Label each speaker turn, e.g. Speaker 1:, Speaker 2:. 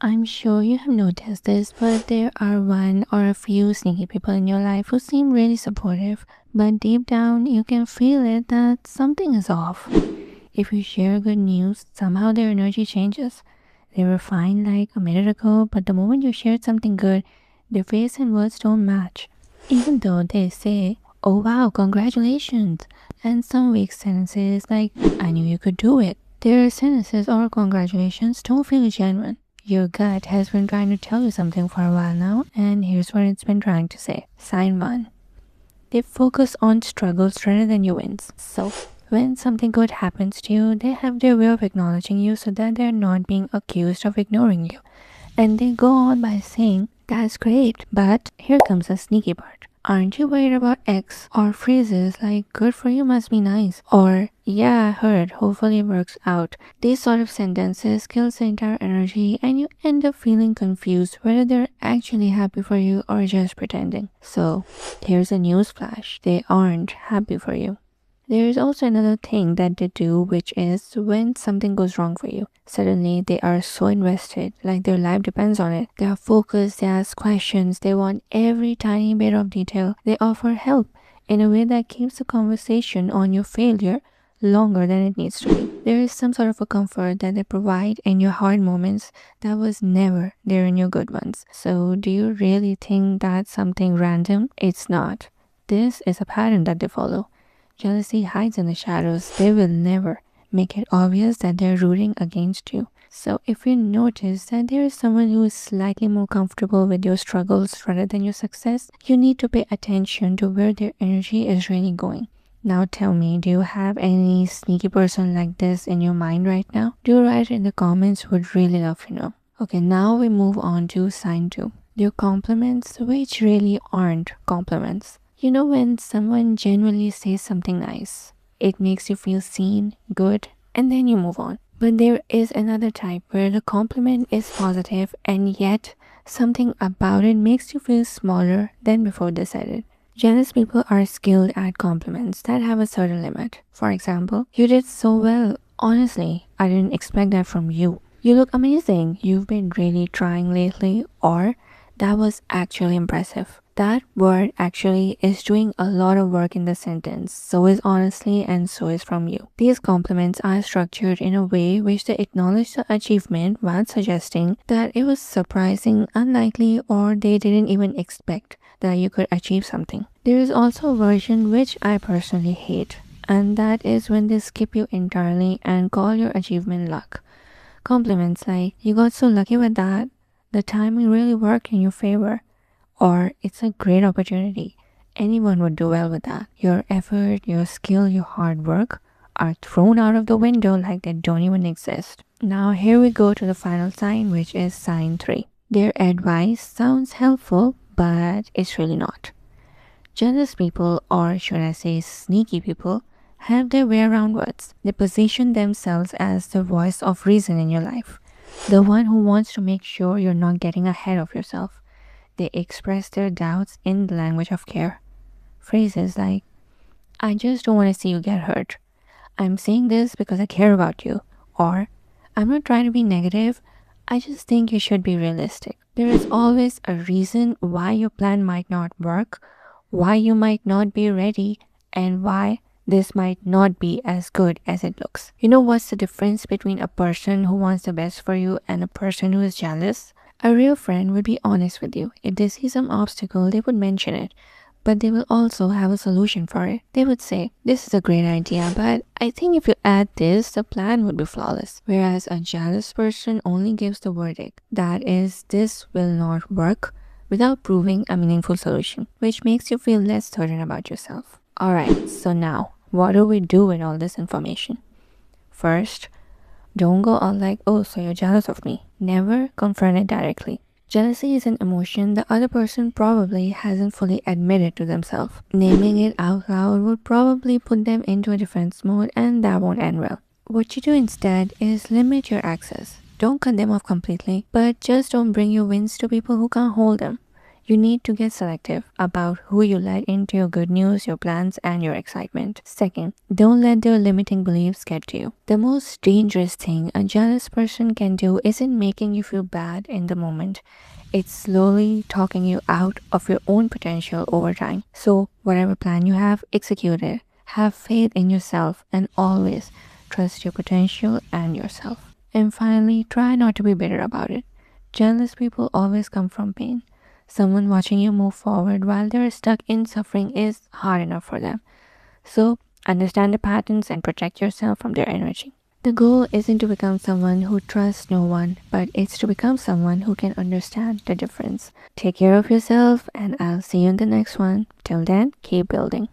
Speaker 1: I'm sure you have noticed this, but there are one or a few sneaky people in your life who seem really supportive, but deep down you can feel it that something is off. If you share good news, somehow their energy changes. They were fine like a minute ago, but the moment you shared something good, their face and words don't match. Even though they say, "Oh wow, congratulations," and some weak sentences like, "I knew you could do it." Their sentences or congratulations don't feel genuine. Your gut has been trying to tell you something for a while now, and here's what it's been trying to say. Sign 1. They focus on struggles rather than your wins. So, when something good happens to you, they have their way of acknowledging you so that they're not being accused of ignoring you. And they go on by saying, "That's great, but here comes a sneaky part. Aren't you worried about X?" Or phrases like, "Good for you must be nice," or "Yeah, I heard, hopefully it works out." These sort of sentences kills the entire energy and you end up feeling confused whether they're actually happy for you or just pretending. So, here's a news flash. They aren't happy for you. There is also another thing that they do, which is when something goes wrong for you. Suddenly, they are so invested, like their life depends on it. They are focused, they ask questions, they want every tiny bit of detail. They offer help in a way that keeps the conversation on your failure longer than it needs to be. There is some sort of a comfort that they provide in your hard moments that was never there in your good ones. So, do you really think that's something random? It's not. This is a pattern that they follow. Jealousy hides in the shadows. They will never make it obvious that they're rooting against you. So if you notice that there is someone who is slightly more comfortable with your struggles rather than your success, you need to pay attention to where their energy is really going. Now tell me, do you have any sneaky person like this in your mind right now? Do write it in the comments, would really love to know. Okay, now we move on to sign 2. Your compliments, which really aren't compliments. You know when someone genuinely says something nice, it makes you feel seen, good, and then you move on. But there is another type where the compliment is positive and yet something about it makes you feel smaller than before they said it. Jealous people are skilled at compliments that have a certain limit. For example, "You did so well. Honestly, I didn't expect that from you. You look amazing. You've been really trying lately." Or, "That was actually impressive." That word actually is doing a lot of work in the sentence. So is honestly and so is from you. These compliments are structured in a way which they acknowledge the achievement while suggesting that it was surprising, unlikely, or they didn't even expect that you could achieve something. There is also a version which I personally hate, and that is when they skip you entirely and call your achievement luck. Compliments like, "You got so lucky with that. The timing really worked in your favor." Or, "It's a great opportunity. Anyone would do well with that." Your effort, your skill, your hard work are thrown out of the window like they don't even exist. Now here we go to the final sign, which is sign 3. Their advice sounds helpful, but it's really not. Jealous people, or should I say sneaky people, have their way around words. They position themselves as the voice of reason in your life, the one who wants to make sure you're not getting ahead of yourself. They express their doubts in the language of care. Phrases like, "I just don't want to see you get hurt." "I'm saying this because I care about you." Or, "I'm not trying to be negative. I just think you should be realistic." There is always a reason why your plan might not work, why you might not be ready, and why this might not be as good as it looks. You know what's the difference between a person who wants the best for you and a person who is jealous? A real friend would be honest with you. If they see some obstacle, they would mention it. But they will also have a solution for it. They would say, "This is a great idea, but I think if you add this, the plan would be flawless." Whereas a jealous person only gives the verdict. That is, "This will not work," without proving a meaningful solution, which makes you feel less certain about yourself. Alright, so now, what do we do with all this information? First, don't go all like, "Oh, so you're jealous of me." Never confront it directly. Jealousy is an emotion the other person probably hasn't fully admitted to themselves. Naming it out loud would probably put them into a defense mode and that won't end well. What you do instead is limit your access. Don't cut them off completely, but just don't bring your wins to people who can't hold them. You need to get selective about who you let into your good news, your plans, and your excitement. Second, don't let their limiting beliefs get to you. The most dangerous thing a jealous person can do isn't making you feel bad in the moment. It's slowly talking you out of your own potential over time. So, whatever plan you have, execute it. Have faith in yourself and always trust your potential and yourself. And finally, try not to be bitter about it. Jealous people always come from pain. Someone watching you move forward while they're stuck in suffering is hard enough for them. So, understand the patterns and protect yourself from their energy. The goal isn't to become someone who trusts no one, but it's to become someone who can understand the difference. Take care of yourself, and I'll see you in the next one. Till then, keep building.